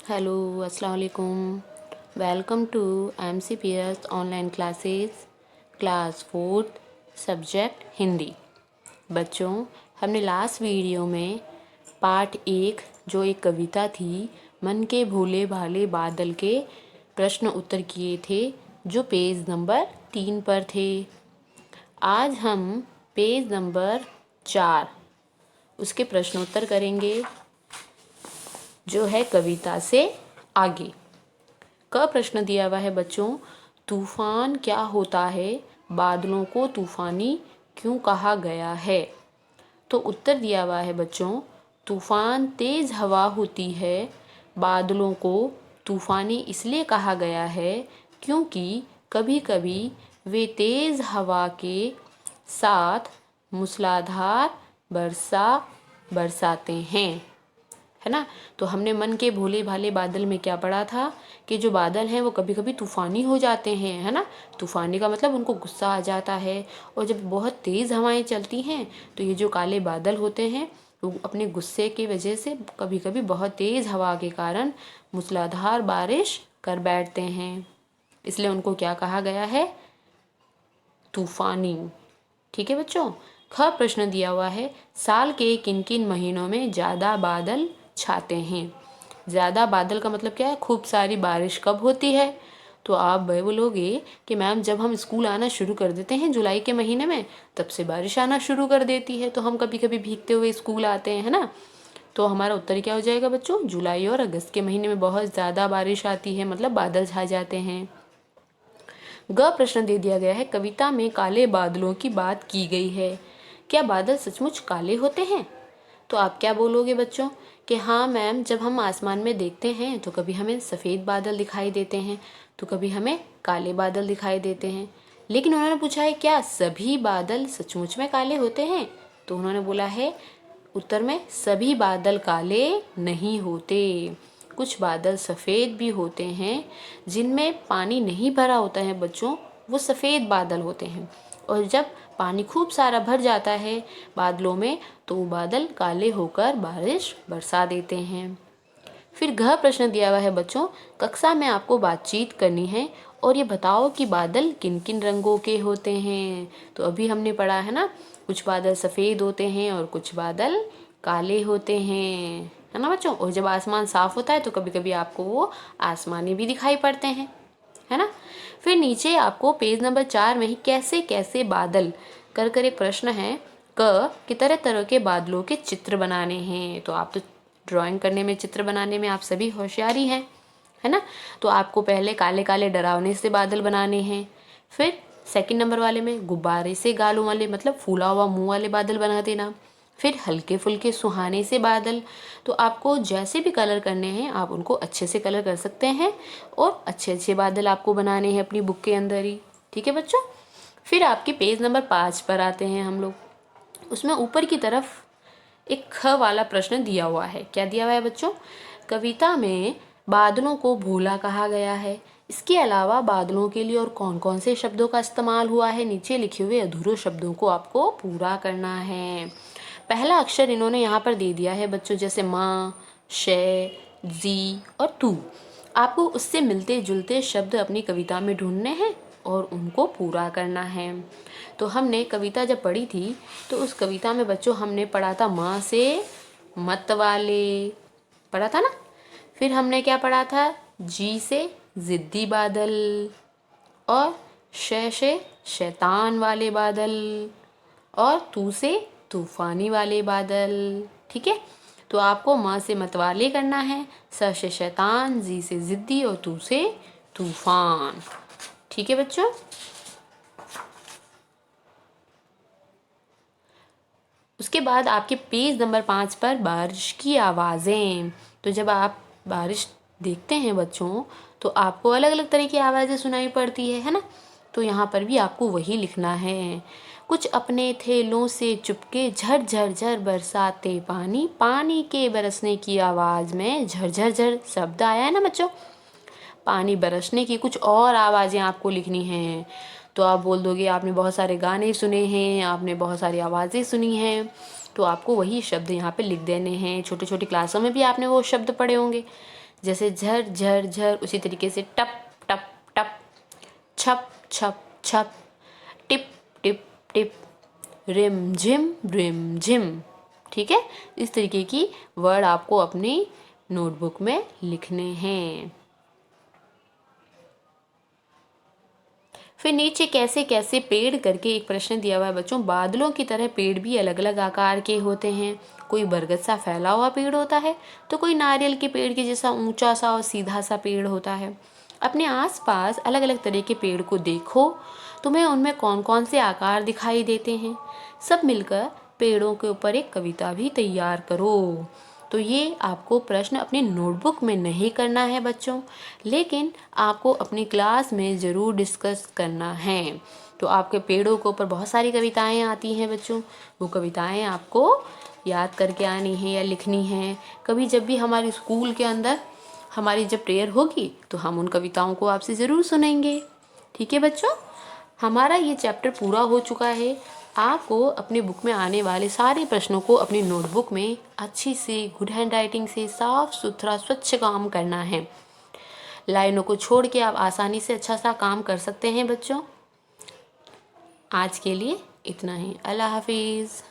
Hello अस्सलाम वालेकुम। Welcome to MCPS online classes class 4th subject Hindi. बच्चों, हमने लास्ट वीडियो में पार्ट 1 जो एक कविता थी मन के भोले भाले बादल के प्रश्न उत्तर किए थे, जो पेज नंबर 3 पर थे। आज हम पेज नंबर 4 उसके प्रश्नोत्तर करेंगे, जो है कविता से आगे। क प्रश्न दिया हुआ है बच्चों, तूफान क्या होता है, बादलों को तूफानी क्यों कहा गया है। तो उत्तर दिया हुआ है बच्चों, तूफान तेज हवा होती है, बादलों को तूफानी इसलिए कहा गया है क्योंकि कभी कभी वे तेज हवा के साथ मूसलाधार वर्षा बरसाते हैं, है ना। तो हमने मन के भोले भाले बादल में क्या पढ़ा था कि जो बादल हैं वो कभी कभी तूफ़ानी हो जाते हैं, है ना। तूफ़ानी का मतलब उनको गुस्सा आ जाता है, और जब बहुत तेज़ हवाएं चलती हैं तो ये जो काले बादल होते हैं वो अपने गुस्से की वजह से कभी कभी बहुत तेज़ हवा के कारण मूसलाधार बारिश कर बैठते हैं, इसलिए उनको क्या कहा गया है, तूफ़ानी। ठीक है बच्चों। ख प्रश्न दिया हुआ है, साल के किन किन महीनों में ज़्यादा बादल छाते हैं। ज़्यादा बादल का मतलब क्या है, खूब सारी बारिश कब होती है। तो आप भाई बोलोगे कि मैम जब हम स्कूल आना शुरू कर देते हैं जुलाई के महीने में, तब से बारिश आना शुरू कर देती है, तो हम कभी कभी भीगते हुए स्कूल आते हैं, है ना। तो हमारा उत्तर क्या हो जाएगा बच्चों, जुलाई और अगस्त के महीने में बहुत ज़्यादा बारिश आती है, मतलब बादल छा जाते हैं। ग प्रश्न दे दिया गया है, कविता में काले बादलों की बात की गई है, क्या बादल सचमुच काले होते हैं। तो आप क्या बोलोगे बच्चों कि हाँ मैम, जब हम आसमान में देखते हैं तो कभी हमें सफ़ेद बादल दिखाई देते हैं तो कभी हमें काले बादल दिखाई देते हैं। लेकिन उन्होंने पूछा है क्या सभी बादल सचमुच में काले होते हैं। तो उन्होंने बोला है उत्तर में, सभी बादल काले नहीं होते, कुछ बादल सफ़ेद भी होते हैं, जिनमें पानी नहीं भरा होता है बच्चों, वो सफ़ेद बादल होते हैं। और जब पानी खूब सारा भर जाता है बादलों में तो वो बादल काले होकर बारिश बरसा देते हैं। फिर घ प्रश्न दिया हुआ है बच्चों, कक्षा में आपको बातचीत करनी है और ये बताओ कि बादल किन किन रंगों के होते हैं। तो अभी हमने पढ़ा है ना, कुछ बादल सफ़ेद होते हैं और कुछ बादल काले होते हैं, है ना बच्चों। और जब आसमान साफ होता है तो कभी कभी आपको वो आसमानी भी दिखाई पड़ते हैं, है ना। फिर नीचे आपको पेज नंबर 4 में ही कैसे कैसे बादल कर एक प्रश्न है, क कि तरह तरह के बादलों के चित्र बनाने हैं। तो आप तो ड्राइंग करने में, चित्र बनाने में आप सभी होशियारी हैं, है ना। तो आपको पहले काले काले डरावने से बादल बनाने हैं, फिर सेकंड नंबर वाले में गुब्बारे से गालों वाले, मतलब फूला हुआ मुंह वाले बादल बना देना, फिर हल्के फुल्के सुहाने से बादल। तो आपको जैसे भी कलर करने हैं आप उनको अच्छे से कलर कर सकते हैं, और अच्छे अच्छे बादल आपको बनाने हैं अपनी बुक के अंदर ही। ठीक है बच्चों। फिर आपके पेज नंबर 5 पर आते हैं हम लोग। उसमें ऊपर की तरफ एक ख वाला प्रश्न दिया हुआ है। क्या दिया हुआ है बच्चों, कविता में बादलों को भोला कहा गया है, इसके अलावा बादलों के लिए और कौन कौन से शब्दों का इस्तेमाल हुआ है। नीचे लिखे हुए अधूरे शब्दों को आपको पूरा करना है। पहला अक्षर इन्होंने यहाँ पर दे दिया है बच्चों, जैसे माँ, शे, जी और तू। आपको उससे मिलते जुलते शब्द अपनी कविता में ढूंढने हैं और उनको पूरा करना है। तो हमने कविता जब पढ़ी थी तो उस कविता में बच्चों हमने पढ़ा था माँ से मत वाले, पढ़ा था ना। फिर हमने क्या पढ़ा था, जी से ज़िद्दी बादल, और शे से शैतान वाले बादल, और तू से तूफानी वाले बादल। ठीक है। तो आपको माँ से मतवाले करना है, स से शैतान, जी से ज़िद्दी और तू से तूफान। ठीक है बच्चों। उसके बाद आपके पेज नंबर 5 पर बारिश की आवाज़ें। तो जब आप बारिश देखते हैं बच्चों तो आपको अलग अलग तरह की आवाज़ें सुनाई पड़ती है ना। तो यहाँ पर भी आपको वही लिखना है, कुछ अपने थैलों से चुपके झर झर झर बरसाते पानी, पानी के बरसने की आवाज़ में झर झर झर शब्द आया है ना बच्चों। पानी बरसने की कुछ और आवाज़ें आपको लिखनी हैं। तो आप बोल दोगे आपने बहुत सारे गाने सुने हैं, आपने बहुत सारी आवाज़ें सुनी हैं, तो आपको वही शब्द यहाँ पे लिख देने हैं। छोटी छोटी क्लासों में भी आपने वो शब्द पढ़े होंगे, जैसे झर झर झर, उसी तरीके से टप टप टप, छप छप छप, टिप टिप टिप, रिम झिम। ठीक है, इस तरीके की वर्ड आपको अपनी नोटबुक में लिखने हैं। फिर नीचे कैसे कैसे पेड़ करके एक प्रश्न दिया हुआ है बच्चों। बादलों की तरह पेड़ भी अलग अलग आकार के होते हैं। कोई बरगद सा फैला हुआ पेड़ होता है, तो कोई नारियल के पेड़ के जैसा ऊंचा सा और सीधा सा पेड़ होता है। अपने आसपास अलग अलग तरह के पेड़ को देखो, तुम्हें उनमें कौन कौन से आकार दिखाई देते हैं। सब मिलकर पेड़ों के ऊपर एक कविता भी तैयार करो। तो ये आपको प्रश्न अपनी नोटबुक में नहीं करना है बच्चों, लेकिन आपको अपनी क्लास में ज़रूर डिस्कस करना है। तो आपके पेड़ों के ऊपर बहुत सारी कविताएं आती हैं बच्चों, वो कविताएं आपको याद करके आनी है या लिखनी है। कभी जब भी हमारे स्कूल के अंदर हमारी जब प्रेयर होगी तो हम उन कविताओं को आपसे ज़रूर सुनेंगे। ठीक है बच्चों, हमारा ये चैप्टर पूरा हो चुका है। आपको अपने बुक में आने वाले सारे प्रश्नों को अपनी नोटबुक में अच्छी से गुड हैंड राइटिंग से साफ सुथरा स्वच्छ काम करना है। लाइनों को छोड़ के आप आसानी से अच्छा सा काम कर सकते हैं बच्चों। आज के लिए इतना ही। अल्लाह हाफिज़।